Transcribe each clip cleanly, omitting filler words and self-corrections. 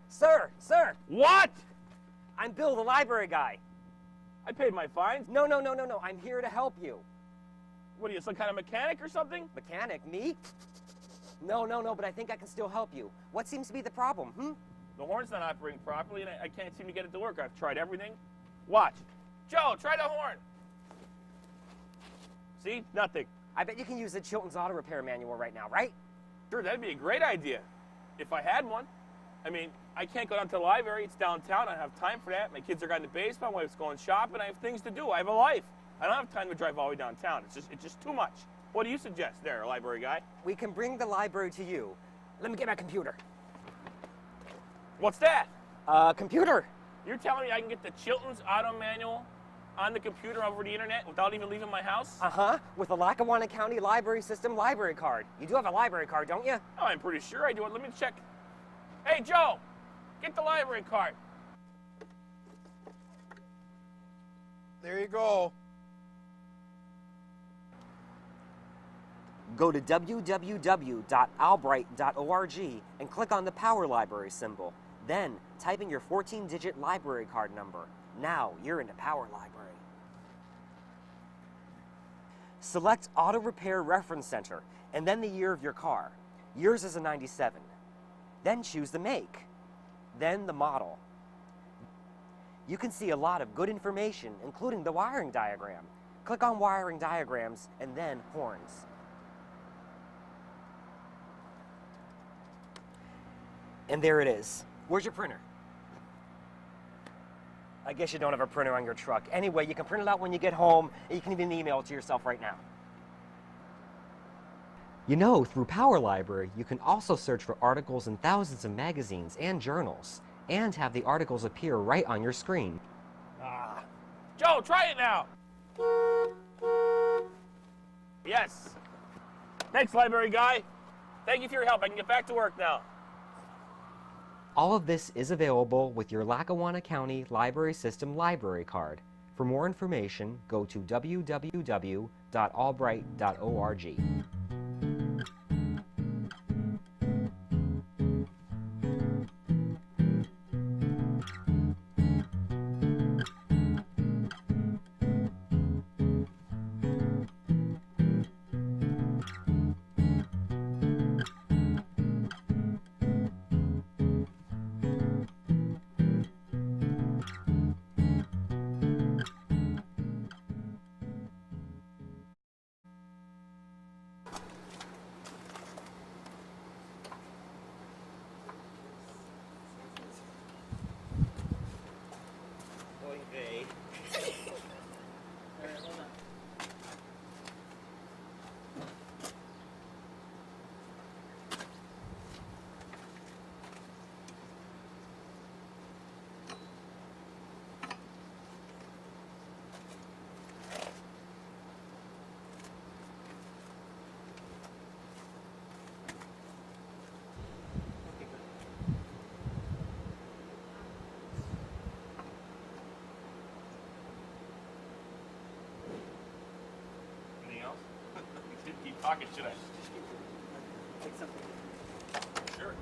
Sir! What? I'm Bill, the library guy. I paid my fines. No, I'm here to help you. What are you, some kind of mechanic or something? Mechanic? Me? No, but I think I can still help you. What seems to be the problem, The horn's not operating properly, and I can't seem to get it to work. I've tried everything. Watch. Joe, try the horn. See? Nothing. I bet you can use the Chilton's auto repair manual right now, right? Sure, that'd be a great idea. If I had one. I mean, I can't go down to the library. It's downtown. I don't have time for that. My kids are going to baseball. My wife's going shopping. I have things to do. I have a life. I don't have time to drive all the way downtown. It's just too much. What do you suggest there, library guy? We can bring the library to you. Let me get my computer. What's that? Computer. You're telling me I can get the Chilton's auto manual on the computer over the internet without even leaving my house? With the Lackawanna County Library System library card. You do have a library card, don't you? Oh, I'm pretty sure I do. Let me check. Hey, Joe, get the library card. There you go. Go to www.albright.org and click on the Power Library symbol. Then type in your 14-digit library card number. Now you're in the Power Library. Select Auto Repair Reference Center and then the year of your car. Yours is a 97. Then choose the make, then the model. You can see a lot of good information, including the wiring diagram. Click on Wiring Diagrams and then Horns. And there it is. Where's your printer? I guess you don't have a printer on your truck. Anyway, you can print it out when you get home, and you can even email it to yourself right now. You know, through Power Library, you can also search for articles in thousands of magazines and journals, and have the articles appear right on your screen. Joe, try it now. Yes. Thanks, library guy. Thank you for your help. I can get back to work now. All of this is available with your Lackawanna County Library System library card. For more information, go to www.albright.org. Keep talking, should I? Take something. Sure.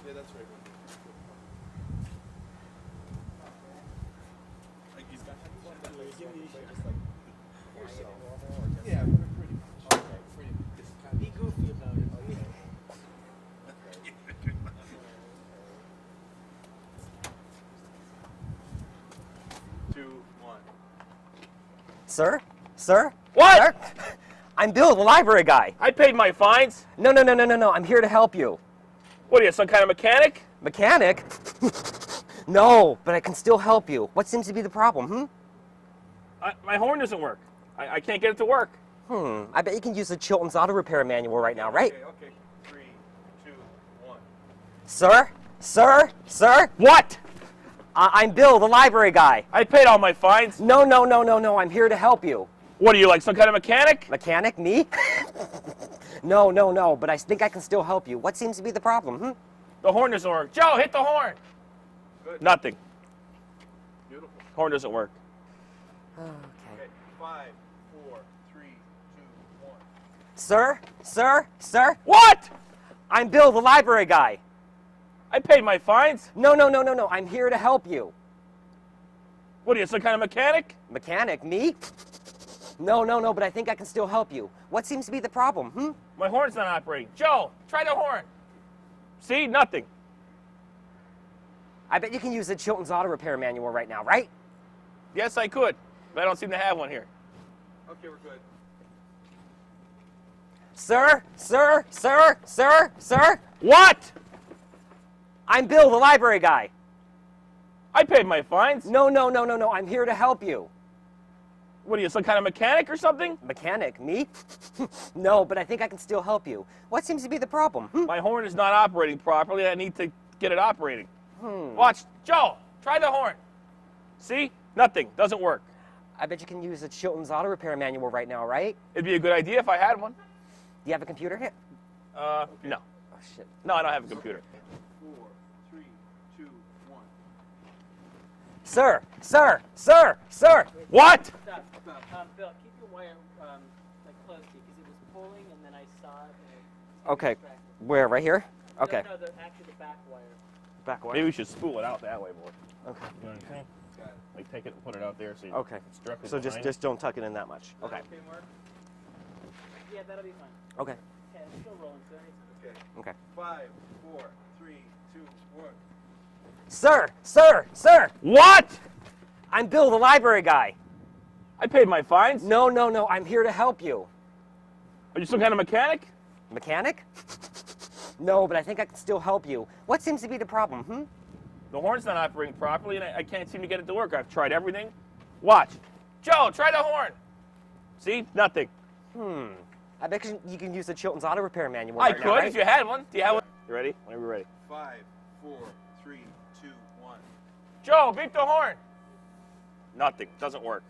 Yeah, that's right. Like he's got yeah, pretty much. Okay, pretty much. Be goofy about it. Okay. 2, 1. Sir? Sir? What? Sir? I'm Bill, the library guy. I paid my fines. No, I'm here to help you. What are you, some kind of mechanic? Mechanic? No, but I can still help you. What seems to be the problem, My horn doesn't work. I can't get it to work. I bet you can use the Chilton's auto repair manual right now, right? Okay. 3, 2, 1. Sir? Sir? Sir? What? I'm Bill, the library guy. I paid all my fines. No, I'm here to help you. What are you, like some kind of mechanic? Mechanic? Me? No, but I think I can still help you. What seems to be the problem, The horn doesn't work. Joe, hit the horn. Good. Nothing. Beautiful. Horn doesn't work. Okay. Okay. 5, 4, 3, 2, 1. Sir? What? I'm Bill, the library guy. I paid my fines. No, I'm here to help you. What are you, some kind of mechanic? Mechanic? Me? No, but I think I can still help you. What seems to be the problem, My horn's not operating. Joe, try the horn. See, nothing. I bet you can use the Chilton's auto repair manual right now, right? Yes, I could, but I don't seem to have one here. Okay, we're good. Sir? What? I'm Bill, the library guy. I paid my fines. No, I'm here to help you. What are you, some kind of mechanic or something? Mechanic? Me? No, but I think I can still help you. What seems to be the problem, My horn is not operating properly. I need to get it operating. Watch. Joe, try the horn. See? Nothing. Doesn't work. I bet you can use the Chilton's auto repair manual right now, right? It'd be a good idea if I had one. Do you have a computer here? No. Oh, shit. No, I don't have a computer. 4, 3, 2, 1. Sir! What? Stop. Bill, keep your wire like close to you because it was pulling and then I saw it. And Okay. Where? Right here? Okay. No, actually the back wire. Back away. Maybe we should spool it out that way more. Okay. You know what I'm saying? Got it. Like take it and put it out there so you Okay. it's directly So behind just don't tuck it in that much. Okay. Okay, Mark? Yeah, that'll be fine. Okay. Yeah, it's still rolling, so anytime. Okay. Okay. 5, 4, 3, 2, 1. Sir! What? I'm Bill, the library guy. I paid my fines. No, I'm here to help you. Are you some kind of mechanic? Mechanic? No, but I think I can still help you. What seems to be the problem, The horn's not operating properly and I can't seem to get it to work. I've tried everything. Watch. Joe, try the horn. See? Nothing. I bet you can use the Chilton's auto repair manual I right could now, right? if you had one. Do you have one? You ready? Whenever you're ready. 5, 4, 3, 2, 1. Joe, beep the horn. Nothing. Doesn't work.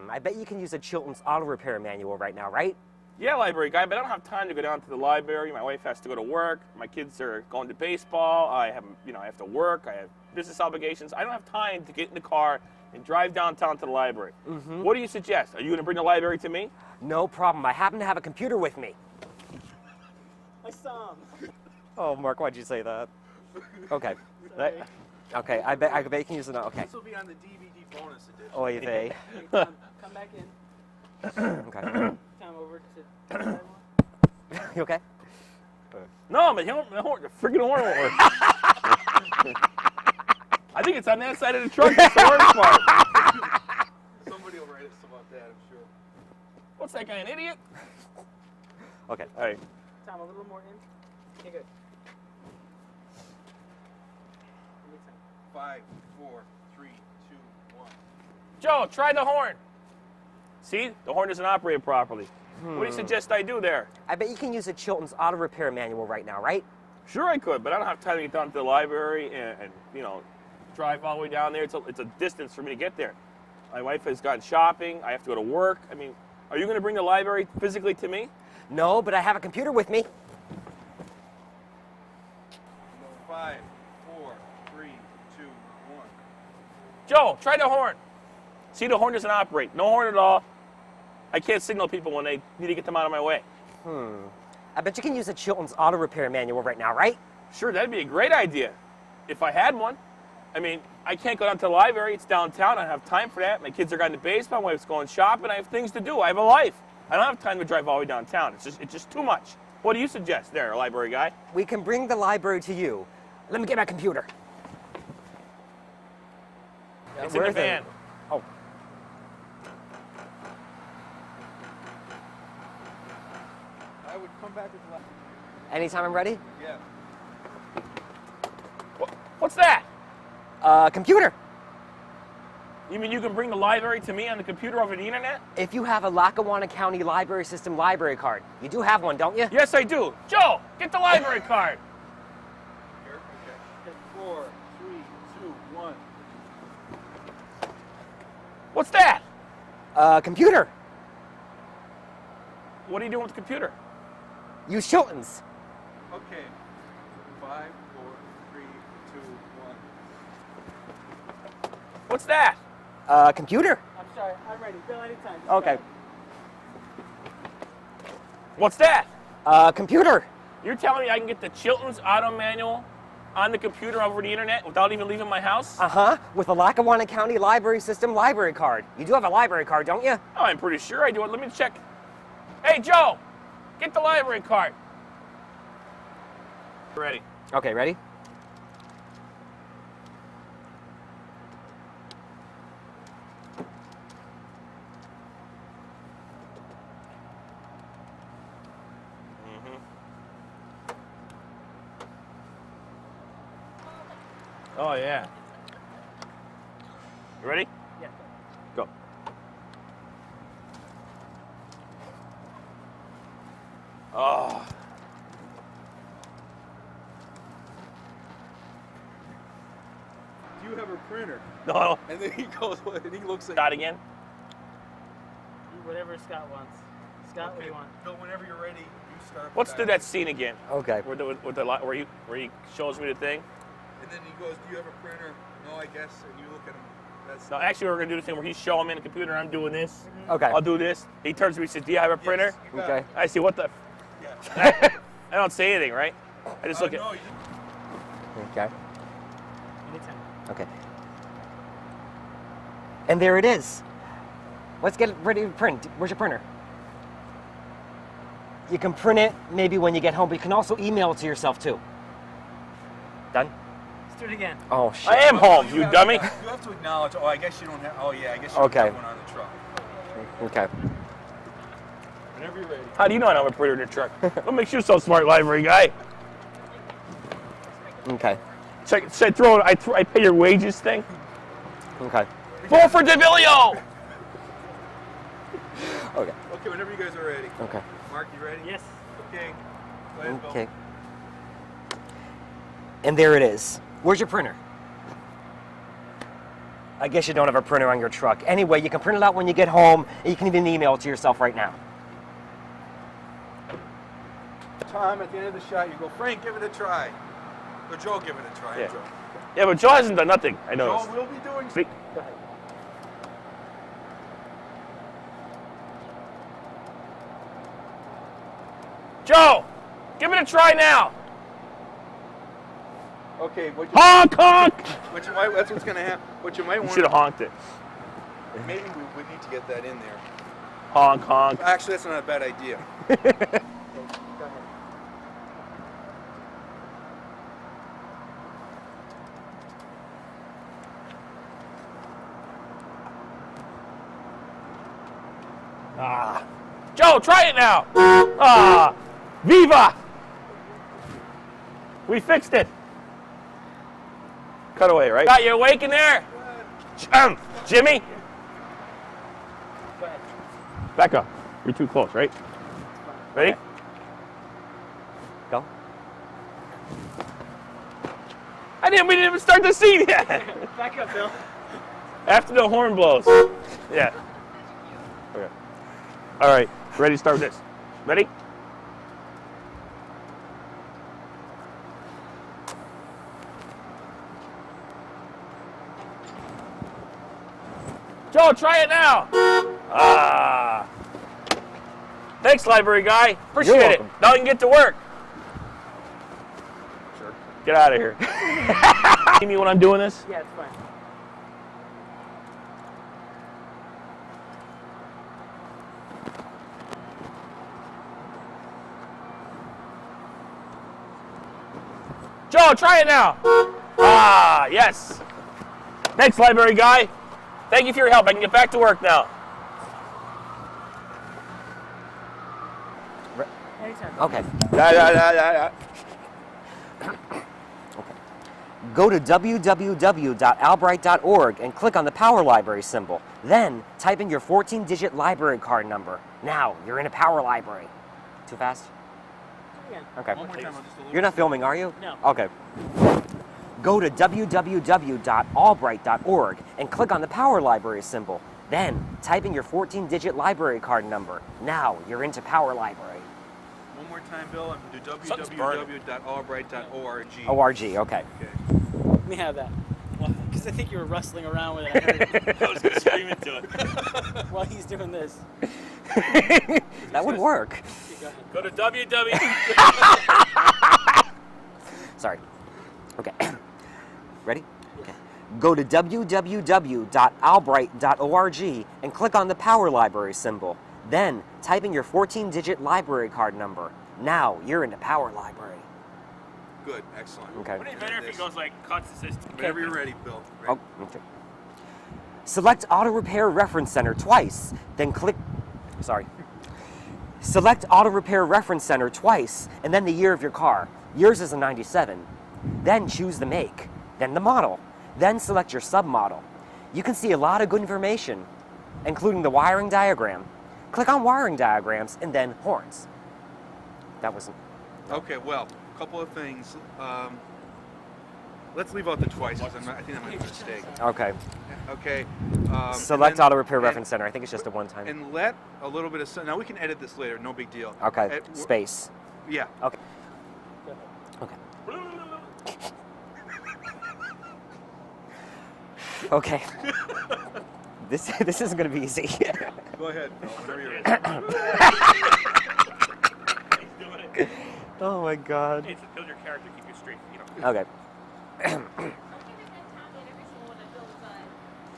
I bet you can use the Chilton's auto repair manual right now, right? Yeah, library guy, but I don't have time to go down to the library. My wife has to go to work. My kids are going to baseball. I have to work. I have business obligations. I don't have time to get in the car and drive downtown to the library. What do you suggest? Are you going to bring the library to me? No problem. I happen to have a computer with me. I saw him. Oh, Mark, why'd you say that? Okay. Sorry. Okay, I bet you can use it now. Okay. This will be on the DVD bonus edition. Oy vey. Hey, Tom, come back in. Okay. Tom, over to the side one. You okay? No, but the freaking horn won't work. I think it's on that side of the truck. It's the worst part. Somebody will write us about that, I'm sure. What's that guy, an idiot? Okay. All right. Tom, a little more in. Okay, good. Anytime. 5, 4, 3, 2, 1. Joe, try the horn. See? The horn doesn't operate properly. What do you suggest I do there? I bet you can use the Chilton's auto repair manual right now, right? Sure I could, but I don't have time to get down to the library and drive all the way down there. It's a distance for me to get there. My wife has gone shopping. I have to go to work. I mean, are you going to bring the library physically to me? No, but I have a computer with me. 5, 4, 3, 2, 1. Joe, try the horn. See, the horn doesn't operate. No horn at all. I can't signal people when they need to get them out of my way. I bet you can use the Chilton's auto repair manual right now, right? Sure, that'd be a great idea if I had one. I mean, I can't go down to the library. It's downtown. I don't have time for that. My kids are going to baseball. My wife's going shopping. I have things to do. I have a life. I don't have time to drive all the way downtown. It's just too much. What do you suggest there, library guy? We can bring the library to you. Let me get my computer. It's in the van. Oh. I would come back with left. Anytime I'm ready? Yeah. What's that? Computer. You mean you can bring the library to me on the computer over the internet? If you have a Lackawanna County Library System library card, you do have one, don't you? Yes, I do. Joe, get the library card. Here? Okay. 4, 3, 2, 1. What's that? Computer. What are you doing with the computer? Use Chilton's. Okay. 5, 4, 3, 2, 1. What's that? Computer. I'm sorry. I'm ready. Bill, anytime. Just Okay. go. What's that? Computer. You're telling me I can get the Chilton's auto manual on the computer over the internet without even leaving my house? Uh-huh. With a Lackawanna County Library System library card. You do have a library card, don't you? Oh, I'm pretty sure I do. Let me check. Hey, Joe, get the library card. Ready. Okay, ready? Oh, yeah. You ready? Yeah. Go. Oh. Do you have a printer? No. And then he goes, and he looks at Start again. Whatever Scott wants. Scott, what do you want? Bill, whenever you're ready, you start. Let's do that scene again. Okay. Where he shows me the thing. And then he goes, do you have a printer? No, I guess. And you look at him. That's No, actually, we're gonna do the thing where he's showing me the computer and I'm doing this. Okay. I'll do this. He turns to me and says, "Do you have a printer?" You got Okay. it. I see. What the? Yeah. I don't say anything, right? I just look at. No, you Okay. Anytime. Okay. And there it is. Let's get it ready to print. Where's your printer? You can print it maybe when you get home, but you can also email it to yourself too. Done? Let's do it again. Oh shit. I am home, you have- dummy. You have to acknowledge. Oh, I guess you don't have. Oh, yeah. I guess you Okay. have one on the truck. Okay. Whenever you're ready. How do you know I don't have a printer in the truck? What makes you so smart, library guy? Okay. Should I throw it? I pay your wages thing. Okay. Vote for DeVillio. Okay. Okay, whenever you guys are ready. Okay. Mark, you ready? Yes. Okay. Go ahead, Bill. Okay. And there it is. Where's your printer? I guess you don't have a printer on your truck. Anyway, you can print it out when you get home, and you can even email it to yourself right now. Tom, at the end of the shot, you go, Frank, give it a try. Or Joe, give it a try. Yeah. Joe. Yeah, but Joe hasn't done nothing. I know. Joe will be doing. Speak. Go ahead. Joe, give it a try now. Okay, what you, Honk, honk. what you might, that's what's going to happen. What you might You want should have honked it. maybe we need to get that in there. Honk, honk. Actually, that's not a bad idea. Go ahead. Ah. Joe, try it now. Ah. Viva. We fixed it. Cut away, right? Got you awake in there? Jimmy? Go ahead. Back up. You're too close, right? Ready? Go. We didn't even start the scene yet. Back up, Bill. After the horn blows. Yeah. Okay. All right. Ready to start this. Ready? Joe, try it now. Ah. Thanks, library guy. Appreciate it. welcome. Now we can get to work. Sure. Get out of here. See me when I'm doing this? Yeah, it's fine. Joe, try it now. Ah, yes. Thanks, library guy. Thank you for your help. I can get back to work now. Anytime. Okay. Yeah. Go to www.albright.org and click on the Power Library symbol. Then type in your 14-digit library card number. Now you're in a Power Library. Too fast? Again. Okay. One more time, I'll just a little You're not filming, are you? No. Okay. Go to www.albright.org and click on the Power Library symbol. Then type in your 14-digit library card number. Now you're into Power Library. One more time, Bill. I'm do Something's burning. www.albright.org. ORG, okay. Let me have that. Because I think you were rustling around with it. I heard it I was going to scream into it. while he's doing this. That would work. Go to www. Sorry. Okay. Ready? Okay. Go to www.albright.org and click on the Power Library symbol. Then type in your 14-digit library card number. Now you're into Power Library. Good, excellent. Okay. Wouldn't it be better if he goes like cuts the system? Whenever you're ready, Bill. Oh, okay. Select Auto Repair Reference Center twice, then click. Sorry. Select Auto Repair Reference Center twice, and then the year of your car. Yours is a 97. Then choose the make, then the model. Then select your submodel. You can see a lot of good information, including the wiring diagram. Click on wiring diagrams and then horns. That wasn't. Okay, well, a couple of things. Let's leave out the twice, because I think that might be a mistake. Okay. Okay. Select and then- Auto Repair Reference Center. I think it's just a one-time. And let a little bit of... Now, we can edit this later. No big deal. Okay. Space. Yeah. Okay. Okay. Okay. This isn't going to be easy. Go ahead, Bill. Whenever you're ready. He's doing it. Oh my God. It's to build your character, keep you straight. Okay.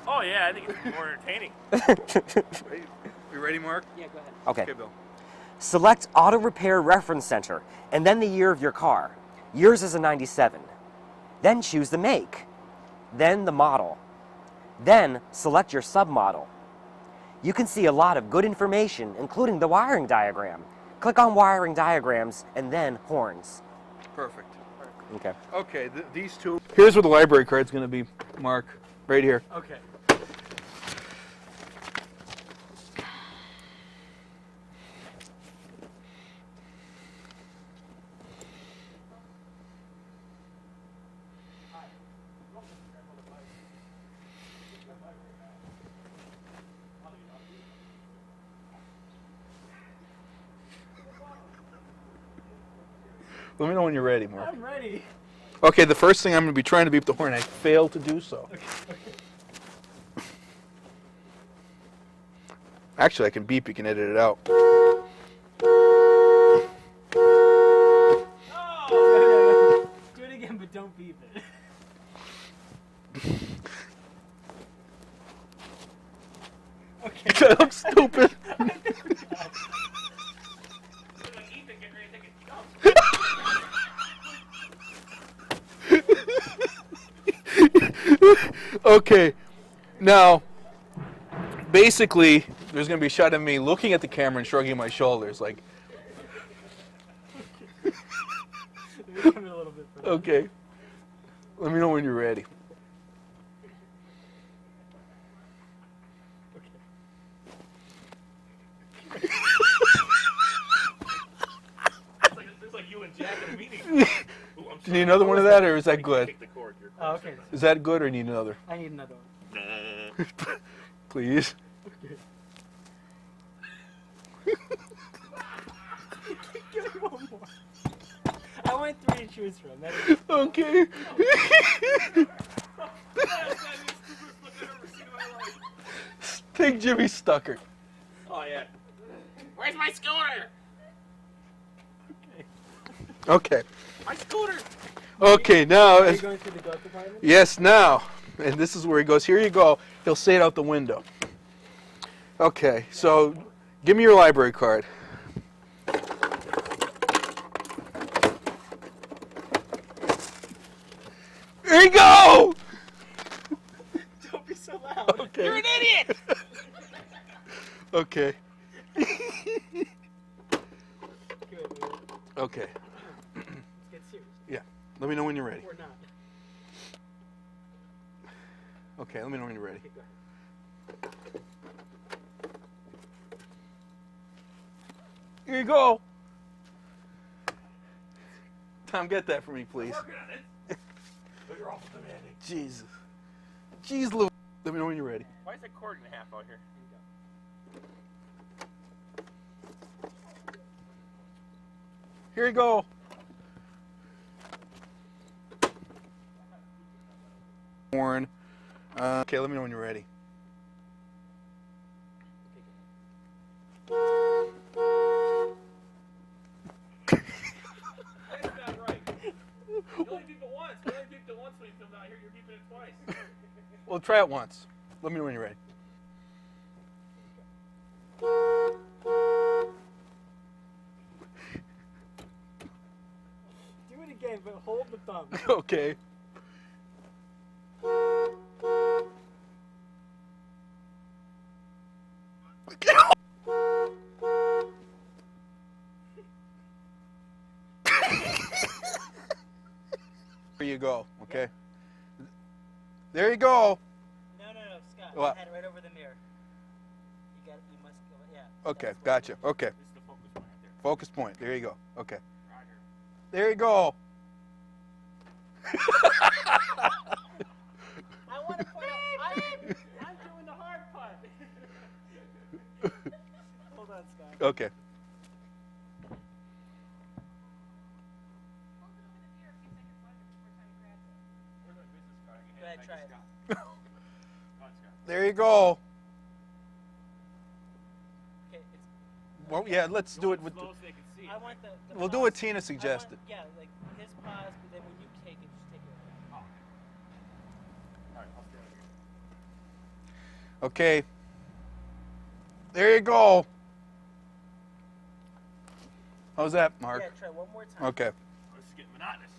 Oh yeah, I think it's more entertaining. You ready, Mark? Yeah, go ahead. Okay. Okay, Bill. Select Auto Repair Reference Center and then the year of your car. Yours is a 97. Then choose the make, then the model. Then select your submodel. You can see a lot of good information, including the wiring diagram. Click on wiring diagrams and then horns. Perfect. Okay. Okay, these two. Here's where the library card's going to be, Mark. Right here. Okay. Let me know when you're ready, Mark. I'm ready. Okay, the first thing I'm going to be trying to beep the horn. I failed to do so. Actually, I can beep. You can edit it out. Oh! Do it again, but don't beep it. Okay. I'm stupid. Okay, now, basically, there's going to be a shot of me looking at the camera and shrugging my shoulders, like, okay, let me know when you're ready. It's like you and Jack in a meeting. Ooh, I'm Do you sorry. need another one of that, or is that good? Kick the cord. Your Oh, cord's okay. Is that good, or need another? I need another one. Please. Okay. Give me one more. I want 3 to choose from. That is Okay. Take Jimmy Stucker. Oh yeah. Where's my scooter? Okay. My scooter. Okay, now, Are you going through the glove compartment? yes, now, and this is where he goes. Here you go. He'll say it out the window. Okay, so give me your library card. Here you go. Don't be so loud. Okay. You're an idiot. Okay. Okay, wait. Okay. Let's get serious. Yeah. Let me know when you're ready. Or not. Okay, let me know when you're ready. Okay, go ahead. Here you go. Tom, get that for me, please. Working on it. But you're awful demanding. Jesus. Jeez, Lou. The Let me know when you're ready. Why is that cord and a half out here? Here you go. Horn. Okay, let me know when you're ready. That's not right. You only beep it once. You only beeped it once when you filmed out here. You're beeping it twice. Well, try it once. Let me know when you're ready. Do it again, but hold the thumb. Okay. There you go. Okay. There you go. No, Scott. What? I had it right over the mirror. You must go, yeah. Okay, that's what- gotcha. Okay. This is the focus point right there. Focus point. There you go. Okay. Roger. There you go. I want to point out, I'm doing the hard part. Hold on, Scott. Okay. We're doing business card. Go ahead, try it. Come on, Scott. There you go. Okay, it's, Well, yeah, let's do it with. Slow so they can see it. I want the We'll do pause. what Tina I want- suggested. yeah, like his pause, but then when you take it, just take it. Oh, okay. All right, I'll stay over here. Okay. There you go. How's that, Mark? Yeah, try one more time. Okay. Oh, this is getting monotonous.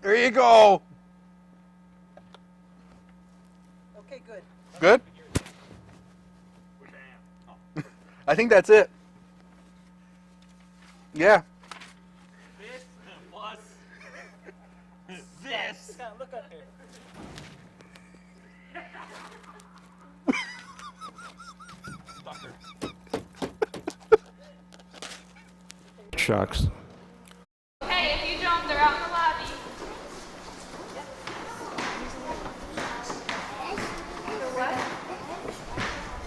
There you go. Okay, good. Good? Which I am. Oh. I think that's it. Yeah. This plus this. Scott, look up here. Sucker. Shucks. Hey, if you don't, they're out in the lobby. So what?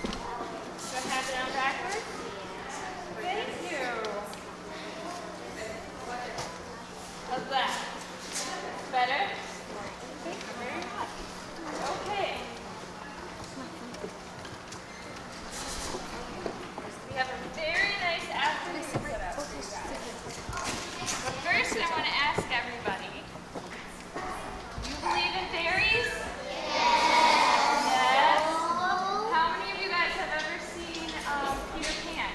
Do I have it down backwards? Thank you. How's that? Better? Okay. We have a very nice afternoon set up for you guys. But first, I want to ask everybody, do you believe in fairies? Yes. How many of you guys have ever seen Peter Pan?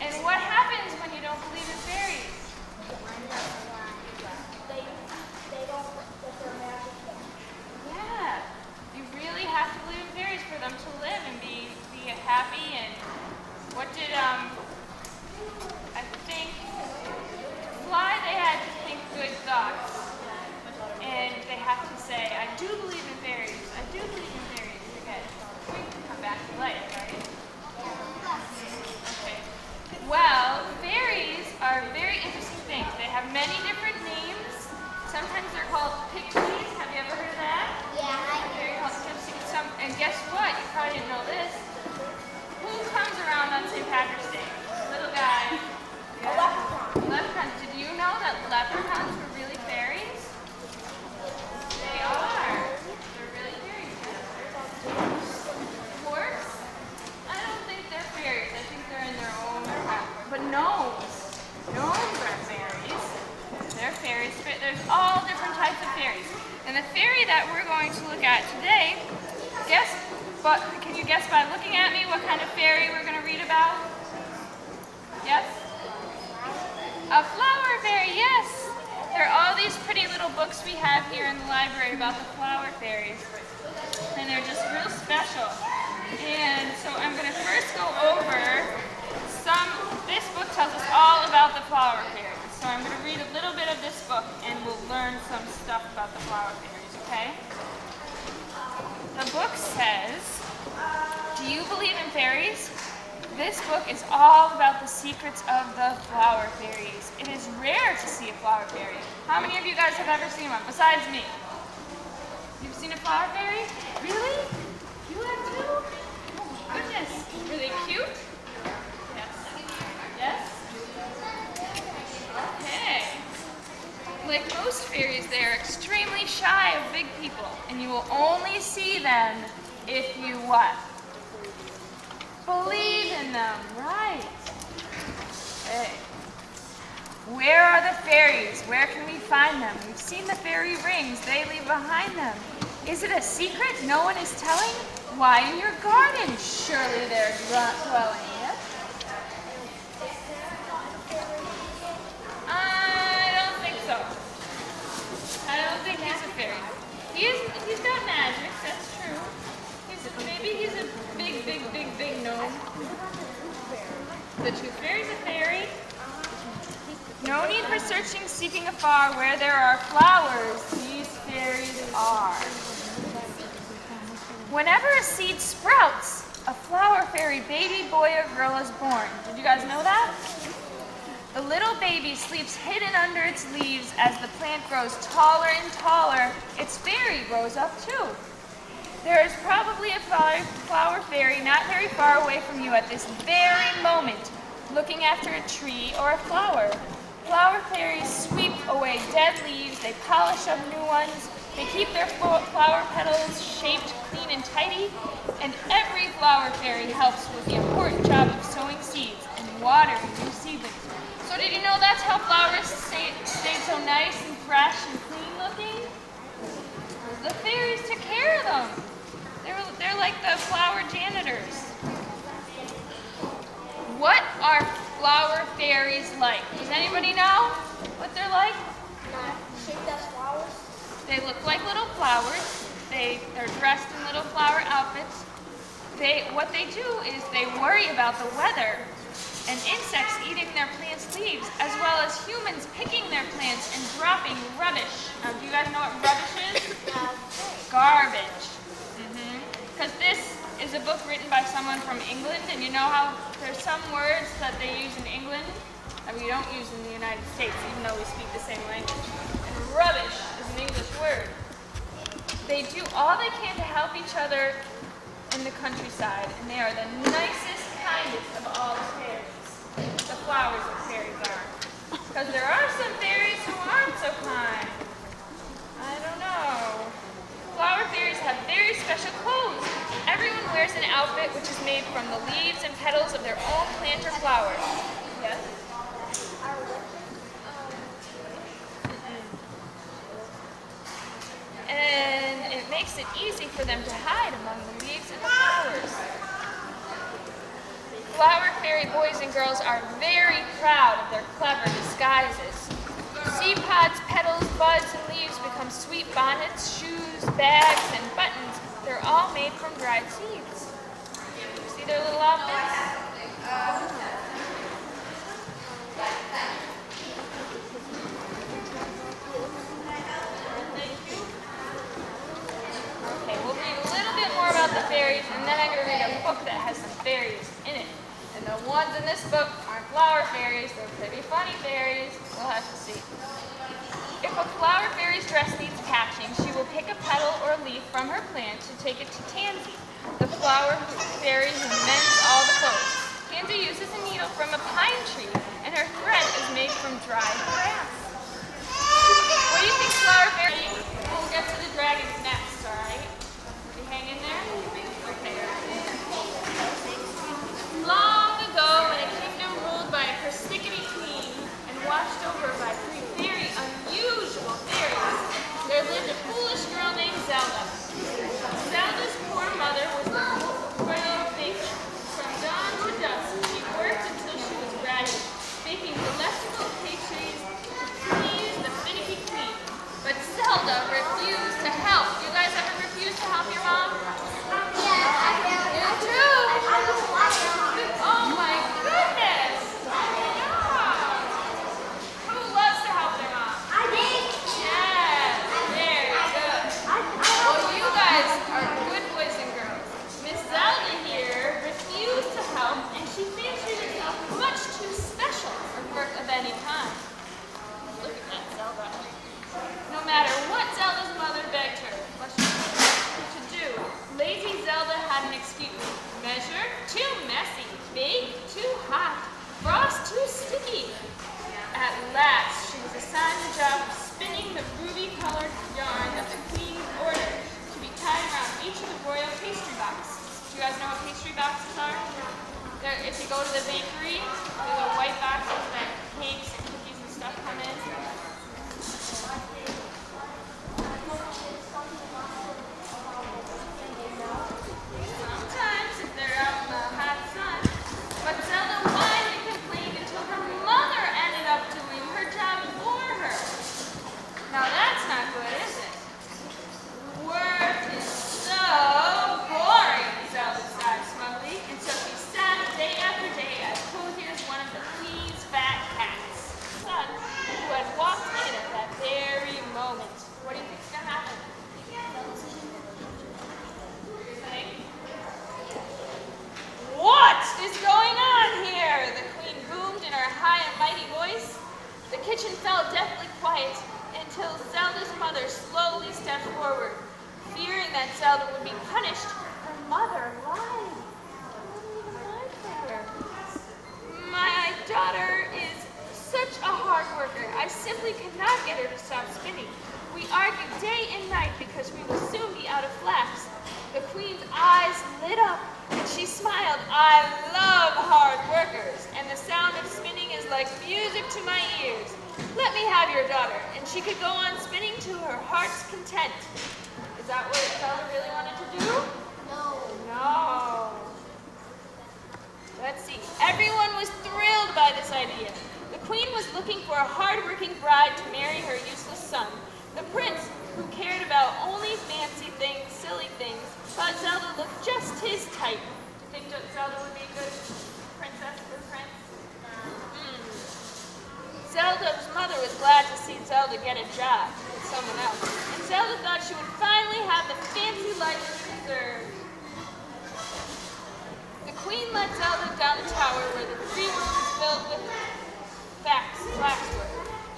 And what happens when you don't believe in fairies? Yeah. You really have to believe in fairies for them to live and be happy. And what did I think fly, they had to think good thoughts. And they have to say, I do believe in fairies. I do believe in fairies. You're good. Come back to life, right? Okay. Well, fairies are very interesting things. They have many different names. Sometimes they're called pixies. Have you ever heard of that? They're called pixies. And guess what? You probably didn't know this. Who comes around on St. Patrick's Day? Little guy. Leprechauns. Did you know that leprechauns were really fairies? They are. They're really fairies. Dwarfs? I don't think they're fairies. I think they're in their own category. But gnomes. Gnomes are fairies. They're fairies. There's all different types of fairies. And the fairy that we're going to look at today, can you guess by looking at me what kind of fairy we're going to read about? Yes? A flower fairy, yes. There are all these pretty little books we have here in the library about the flower fairies. And they're just real special. And so I'm going to first go over this book tells us all about the flower fairies. So I'm going to read a little bit of this book and we'll learn some stuff about the flower fairies, okay? The book says, do you believe in fairies? This book is all about the secrets of the flower fairies. It is rare required to see a flower fairy. How many of you guys have ever seen one besides me? You've seen a flower fairy? Really? You have too? Oh my goodness. Were they cute? Yes. Yes? Okay. Like most fairies, they are extremely shy of big people, and you will only see them if you what? Believe in them, right. Okay. Where are the fairies? Where can we find them? We've seen the fairy rings they leave behind them. Is it a secret no one is telling? Why, in your garden, surely they're dwelling, yes? I don't think so. I don't think he's a fairy. He's got magic, that's true. Maybe he's a big gnome. The tooth fairy's a fairy. No need for searching, seeking afar where there are flowers. These fairies are. Whenever a seed sprouts, a flower fairy baby boy or girl is born. Did you guys know that? The little baby sleeps hidden under its leaves. As the plant grows taller and taller, its fairy grows up too. There is probably a flower fairy not very far away from you at this very moment, looking after a tree or a flower. Flower fairies sweep away dead leaves, they polish up new ones, they keep their flower petals shaped clean and tidy, and every flower fairy helps with the important job of sowing seeds and watering new seedlings. So did you know that's how flowers stay so nice and fresh and clean looking? The fairies took care of them. They're like the flower janitors. What are flower fairies like? Does anybody know what they're like? Shaped as flowers. They look like little flowers. They're dressed in little flower outfits. What they do is they worry about the weather and insects eating their plants' leaves, as well as humans picking their plants and dropping rubbish. Do you guys know what rubbish is? Garbage. Because this is a book written by someone from England, and you know how there's some words that they use in England that we don't use in the United States, even though we speak the same language. And rubbish is an English word. They do all they can to help each other in the countryside, and they are the nicest, kindest of all the fairies. The flowers of fairies are. Because there are some fairies who aren't so kind. I don't know. Flower fairies have very special clothes. Everyone wears an outfit which is made from the leaves and petals of their own plant or flower. Yes? And it makes it easy for them to hide among the leaves and the flowers. Flower fairy boys and girls are very proud of their clever disguises. Seed pods, petals, buds, and leaves become sweet bonnets, shoes, bags, and buttons. They're all made from dried seeds. See their little outfits? Okay, we'll read a little bit more about the fairies, and then I'm going to read a book that has some fairies in it. And the ones in this book aren't flower fairies, they're pretty funny fairies. We'll have to see. If a flower fairy's dress needs patching, she will pick a petal or leaf from her plant to take it to Tansy, the flower fairy who mends all the clothes. Tansy uses a needle from a pine tree, and her thread is made from dried grass. What do you think, flower fairy? We'll get to the dragons next, all right? You hang in there? Okay. Long ago, in a kingdom ruled by a persnickety queen and watched over by three very unusual fairies, there lived a foolish girl named Zelda. Zelda's poor mother was the royal baker. From dawn to dusk, she worked until she was ragged, baking delectable pastries to please the finicky queen. But Zelda refused to help. You guys ever refuse to help your mom? You too? Oh my goodness! Yeah. Who loves to help their mom? Yes, very good. Well, You go to the bakery, there's a white boxes that cakes and cookies and stuff come in. Sometimes, if they're out in the hot sun. But Zelda whined and complained until her mother ended up doing her job for her. Now that's not good, is it? Work is so boring, Zelda sighed smugly, and so she sat day after day as cozy as one of the queen's fat cats. Son, who had walked in at that very moment. What do you think's gonna happen? What is going on here? The queen boomed in her high and mighty voice. The kitchen fell deathly quiet until Zelda's mother slowly stepped forward. Fearing that Zelda would be punished, her mother lied. My daughter is such a hard worker. I simply cannot get her to stop spinning. We argue day and night because we will soon be out of flax. The queen's eyes lit up and she smiled. I love hard workers, and the sound of spinning is like music to my ears. Let me have your daughter, and she could go on spinning to her heart's content. Is that what Zelda really wanted to do? No. Let's see. Everyone was thrilled by this idea. The queen was looking for a hard-working bride to marry her useless son. The prince, who cared about only fancy things, silly things, thought Zelda looked just his type. Do you think Zelda would be a good princess or prince? Zelda's mother was glad to see Zelda get a job with someone else, and Zelda thought she would finally have the fancy life she deserved. The queen led Zelda down the tower where the 3 rooms filled with flaxwork.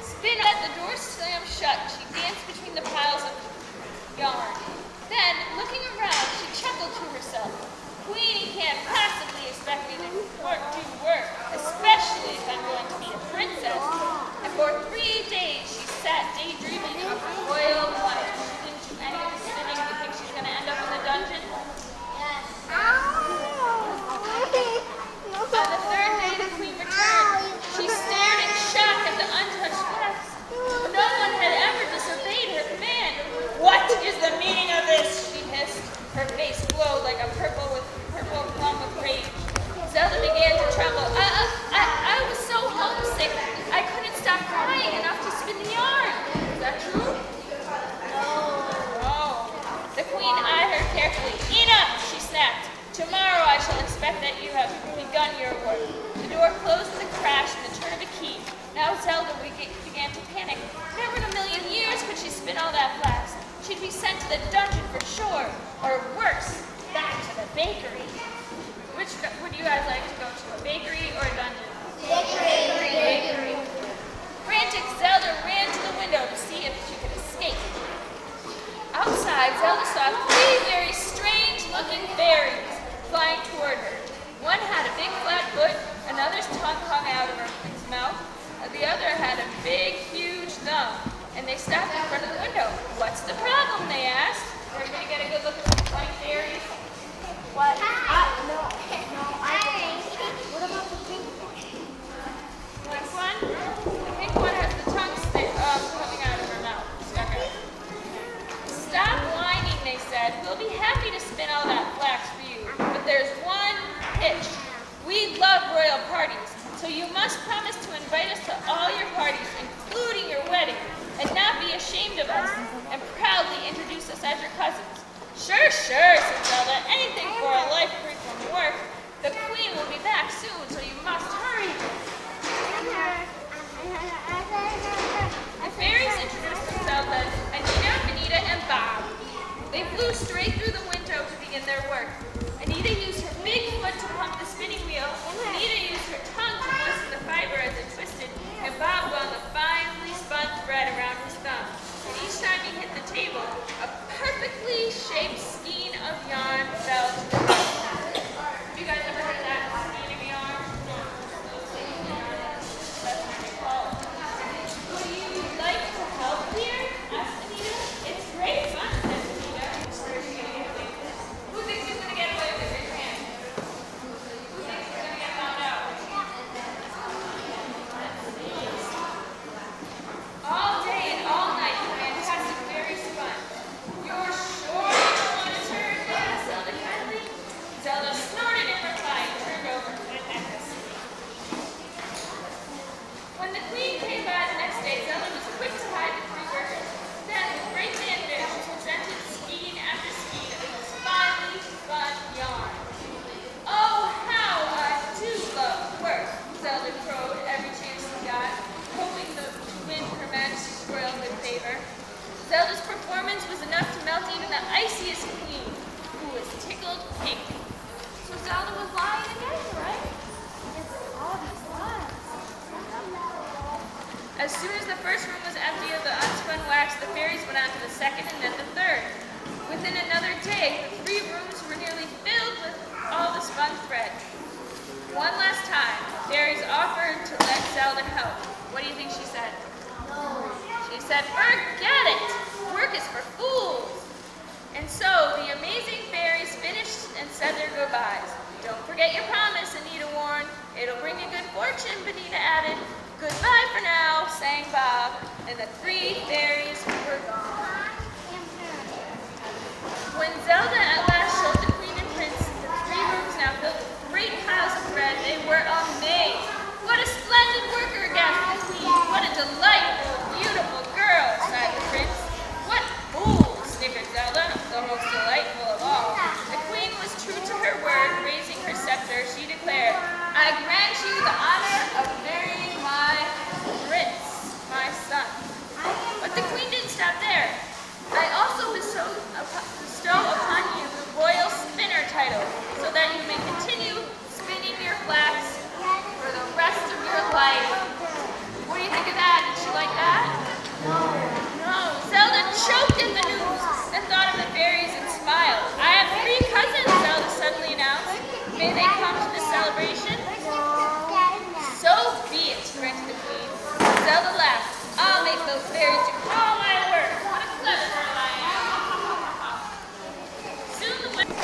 Spin at the door slammed shut, she danced between the piles of yarn. Then, looking around, she chuckled to herself. Queenie can't possibly expect me to do work, especially if I'm going to be a princess. And for 3 days, she sat daydreaming of her royal life. She didn't do any of the spinning. Do you think she's going to end up in the dungeon? Yes. On the 3rd day, the queen returned. She stared in shock at the untouched flax. No one had ever disobeyed her command. What is the meaning of this? She hissed. Her face glowed like a purple plum with rage. Zelda began to tremble. I was so homesick. I couldn't stop crying enough to spin the yarn. Is that true? No. The queen eyed her carefully. Enough, she snapped. Tomorrow I shall expect that you have begun your work. The door closed with a crash and the turn of a key. Now Zelda began to panic. Never in a million years could she spin all that flax. She'd be sent to the dungeon for sure. Or worse, back to the bakery. Which would you guys like to go to, a bakery or a dungeon? Bakery. Frantic Zelda ran to the window to see if she could escape. Outside, Zelda saw 3 very strange-looking fairies flying toward her. One had a big flat foot, another's tongue hung out of his mouth, and the other had a big, huge thumb. And they stopped in front of the window. What's the problem, they asked. Everybody get a good look at the funny fairies? What? What about the pink one? Pink one? The pink one has the tongue coming out of her mouth. Stuck out. Stop whining, they said. We'll be happy to spin all that flax for you. But there's one pitch. We love royal parties, so you must promise to invite us to all your parties, including your wedding, and not be ashamed of us, and proudly introduce us as your cousins. Sure, said Zelda. Anything for a life free from work. The queen will be back soon, so you must hurry. The fairies introduced themselves as Anita, Benita, and Bob. They flew straight through the window to begin their work. Anita used her big foot to pump the spinning wheel, Anita used her tongue to moisten the fiber as it twisted, and Bob wound the finely spun thread around his thumb. And each time he hit the table, a perfectly shaped skein of yarn fell to the ground. Have you guys ever heard of that skein of yarn? That's what they call it. Would you like to help here? Asked Anita. It's great fun, said Anita. Who thinks he's going to get away with it? Raise your hand. Who thinks he's going to get found out? Zelda's performance was enough to melt even the iciest queen, who was tickled pink. So Zelda was lying again, right? All these lies. As soon as the first room was empty of the unspun wax, the fairies went on to the second and then the third. Within another day, the 3 rooms were nearly filled with all the spun thread. One last time, the fairies offered to let Zelda help. What do you think she said? No. She said, forget it! Work is for fools! And so, the amazing fairies finished and said their goodbyes. Don't forget your promise, Anita warned. It'll bring you good fortune, Benita added. Goodbye for now, sang Bob, and the 3 fairies were gone. When Zelda at last showed the Queen and Prince the 3 rooms now filled with great piles of thread, they were amazed. What a splendid worker, gasped the Queen. What a delightful, beautiful girl, sighed the Prince. What fools, snickered Zelda, the most delightful of all. The Queen was true to her word. Raising her scepter, she declared, I grant you the honor of marrying my Prince, my son. But the Queen didn't stop there. I also bestow upon you the royal spinner title, so that you may continue spinning your flax for the rest of your life. What do you think of that? Did she like that? No. Zelda choked at the news, then thought of the fairies and smiled. I have 3 cousins, Zelda suddenly announced. May they come to the celebration? So be it, granted the Queen. Zelda laughed. I'll make those fairies do all my work. What a clever girl I am. Soon the wedding.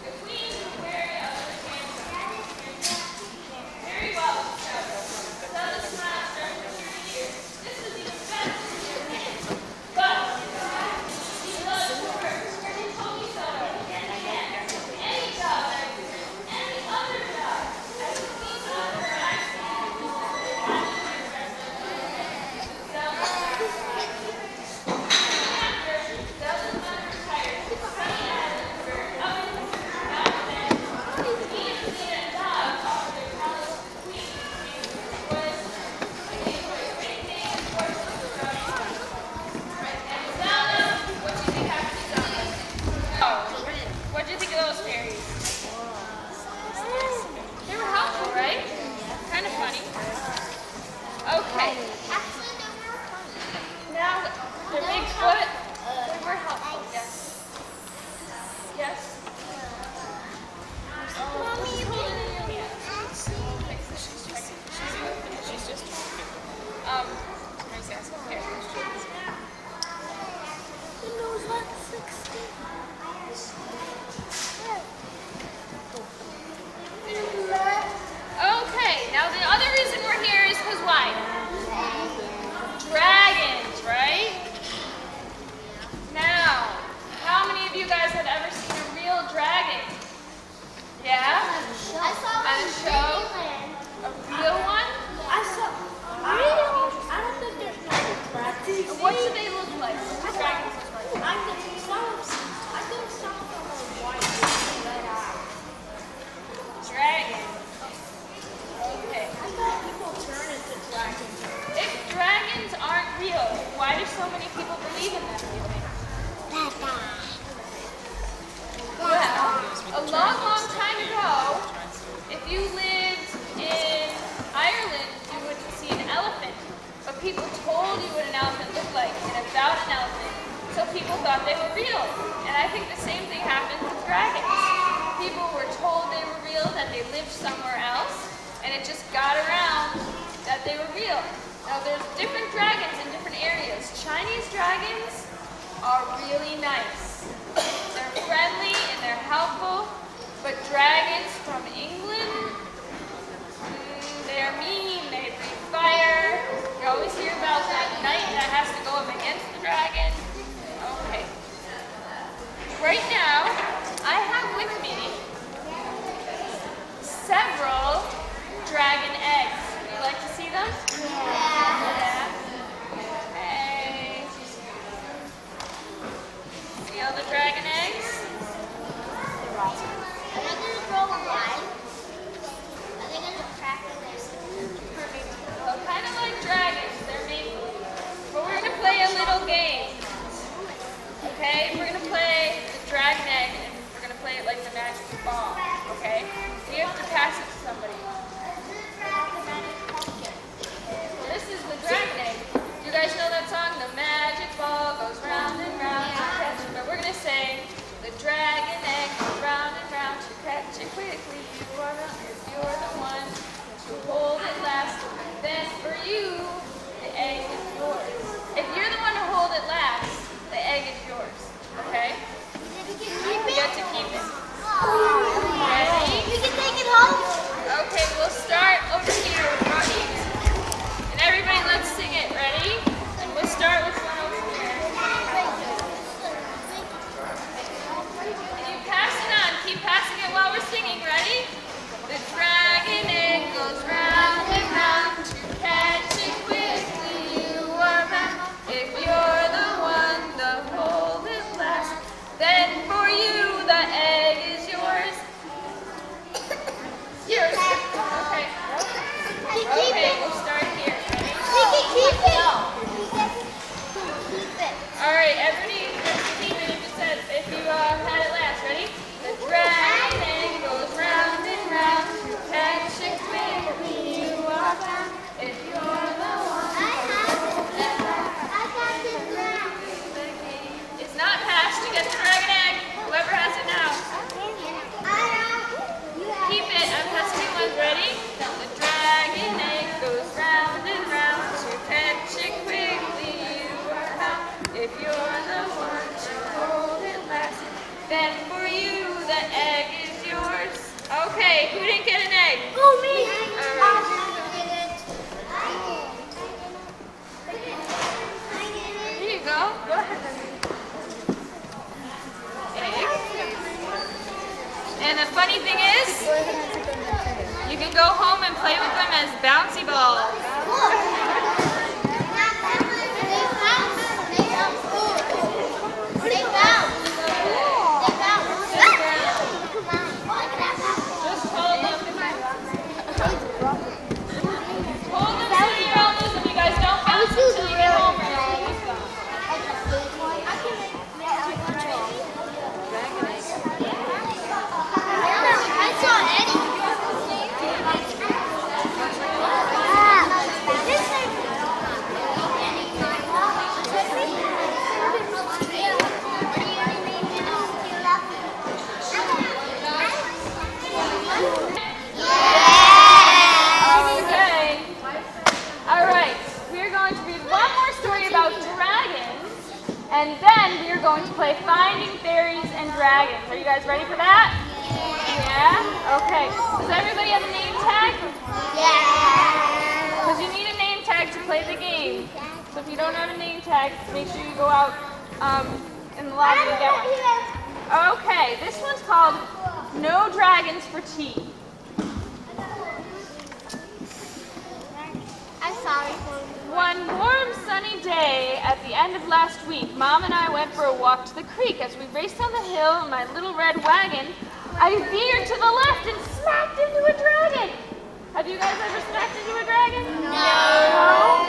The Queen and the fairy very well. Zelda smiled, starting to hear. This was even better than your kids. But she loves her. She told me so. Any job, any other job. As the Queen saw her eyes, Zelda's mother retired. Sunny eyes were up in the mountain. He and Zeta and Dog offered their talents to the Queen. Was they were painting and porcelain drawing. And Zelda, what do you think happened to Zelda? Oh, what do you think of those fairies? They were helpful, right? Kind of funny. Okay. Now, the Bigfoot, they were helpful, yes. Yes? She's just okay, now the other reason we're here is because why? Dragons, right? Now, how many of you guys have ever seen a real dragon? Yeah? I saw At a show? A real one? I saw. Real? I don't think there's no dragons. What do they look like? What do dragons look like? I think some of them are white with red eyes. Dragons. Okay. I thought people turn into dragons. If dragons aren't real, why do so many people believe in them, do you think? Well, a long, long time ago, if you lived in Ireland, you would see an elephant. But people told you what an elephant looked like and about an elephant, so people thought they were real. And I think the same thing happened with dragons. People were told they were real, that they lived somewhere else, and it just got around that they were real. Now, there's different dragons in different areas. Chinese dragons are really nice. They're friendly and they're helpful, but dragons from England, they're mean, they breathe fire. You always hear about that knight that has to go up against the dragon. Okay. Right now, I have with me several dragon eggs. Would you like to see them? Yeah. Hey. See all the dragon eggs? Are they going to grow alive? ball, okay? You have to pass it to somebody. This is the dragon egg. You guys know that song? The magic ball goes round and round to catch it. But we're going to say, the dragon egg goes round and round to catch it quickly. You're the one to hold it last. Then for you, the egg is yours. If you're the one to hold it last, the egg is yours. Okay? You get to keep it. Ready? We can take it home. Okay, we'll start over here with Rocky. And everybody, let's sing it. Ready? And we'll start with one over here. And you pass it on. Keep passing it while we're singing. Ready? The dragon egg goes round and round to catch it quickly. You are bound. If you're the one to hold it last, then for you the egg is yours. Yours. Okay. Okay, we'll start here. Ready? We can keep it. We can keep it. All right, everybody, repeat what you just said. If you had it last, ready? The dragon egg goes round and round to catch it quickly. You are bound. If you're the one. I got it now. It's not passed. You get the dragon egg. Whoever has it now. Keep it. I'm passing you one. Ready? The dragon egg goes round and round to catch it quickly. You are bound. If you're the one to hold it last, then for you the egg is yours. Okay, who didn't get an egg? Oh, me. All right. Here you go. Go ahead. Egg. And the funny thing is, you can go home and play with them as bouncy balls. Just hold them. Hold them so you don't lose them. You guys don't bounce until you get home or you'll lose them. I saw Eddie. Okay. All right. We're going to read one more story about dragons, and then we're going to play Finding Fairies and Dragons. Are you guys ready for that? Yeah? Okay. Does everybody have a name tag? Because you need a name tag to play the game. So if you don't have a name tag, make sure you go out in the lobby and get one. Okay, this one's called No Dragons for Tea. I'm sorry. One warm, sunny day at the end of last week, Mom and I went for a walk to the creek. As we raced down the hill in my little red wagon, I veered to the left and smacked into a dragon. Have you guys ever smacked into a dragon? No.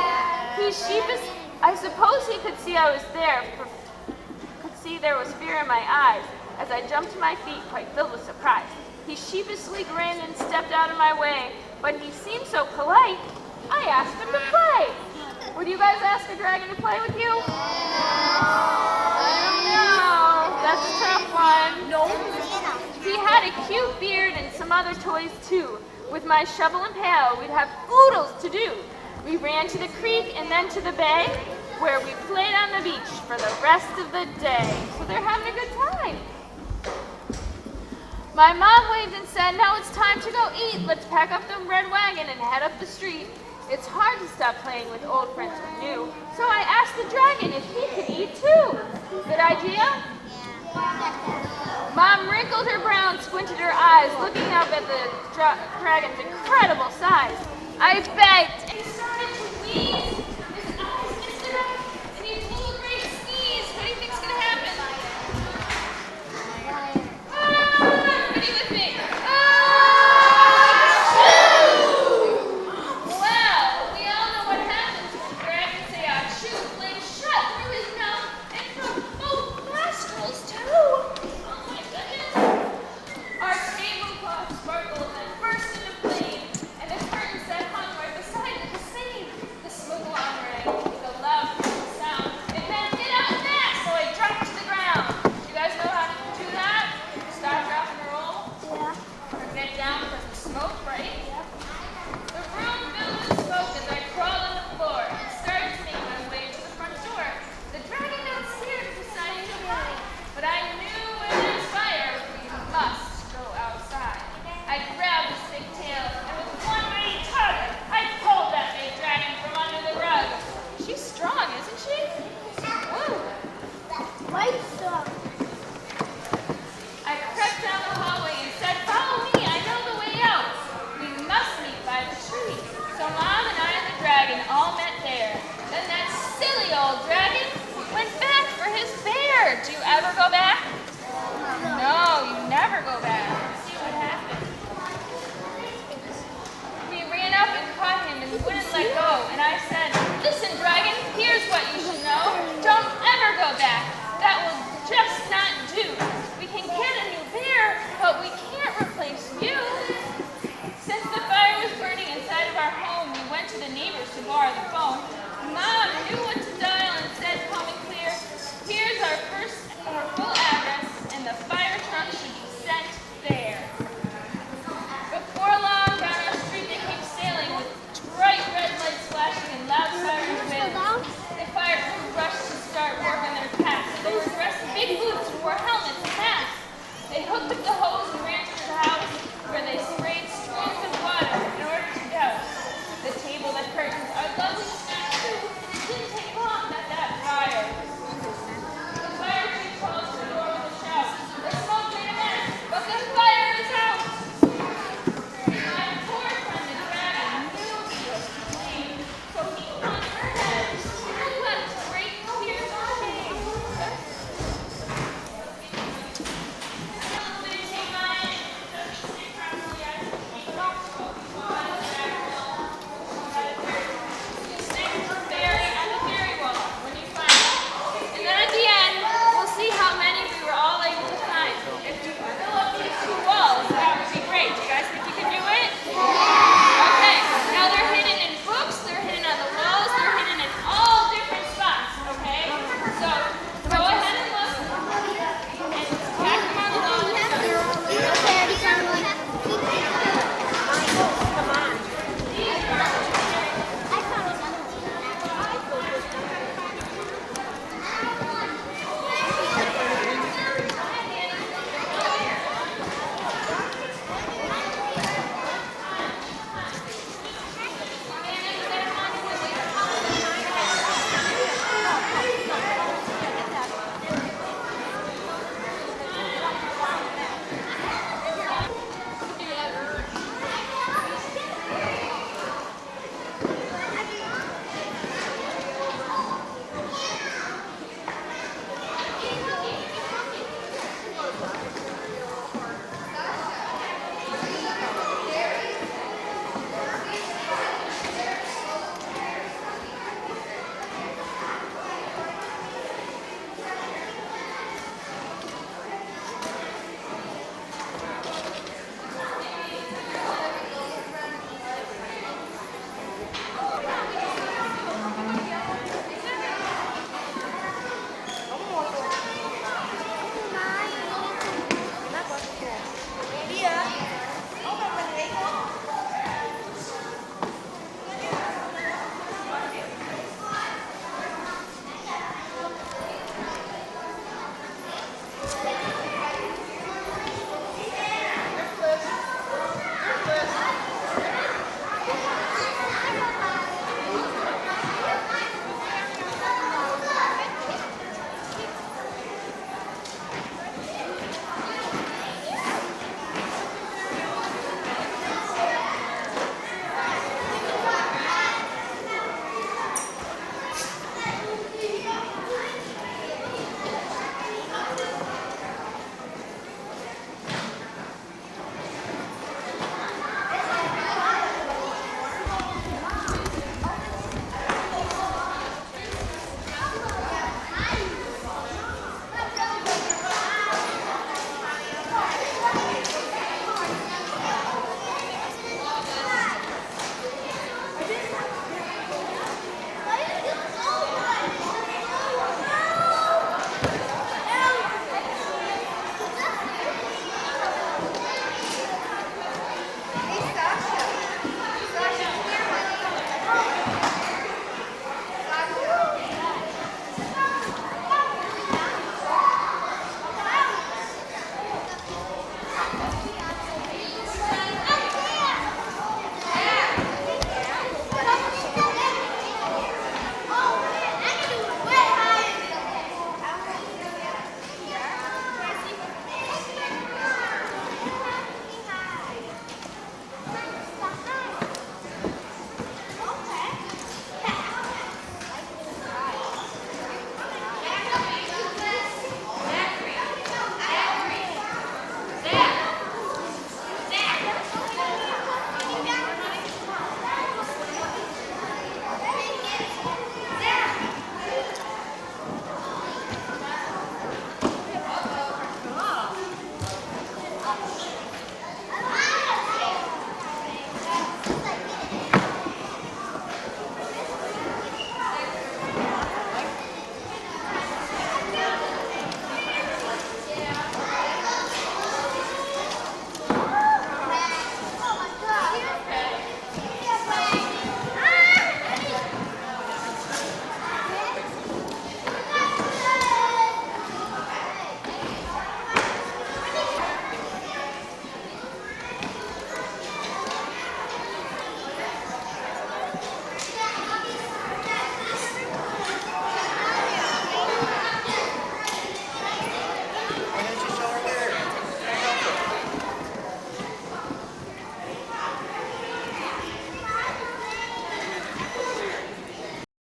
He sheepish. I suppose he could see I was there. Could see there was fear in my eyes as I jumped to my feet, quite filled with surprise. He sheepishly grinned and stepped out of my way, but he seemed so polite. I asked him to play. Would you guys ask a dragon to play with you? I don't know. That's a tough one. No. He had a cute beard and some other toys too. With my shovel and pail, we'd have oodles to do. We ran to the creek and then to the bay, where we played on the beach for the rest of the day. So they're having a good time. My mom waved and said, now it's time to go eat. Let's pack up the red wagon and head up the street. It's hard to stop playing with old friends and new, so I asked the dragon if he could eat too. Good idea? Mom wrinkled her brow and squinted her eyes, looking up at the dragon's incredible size. I begged, and he started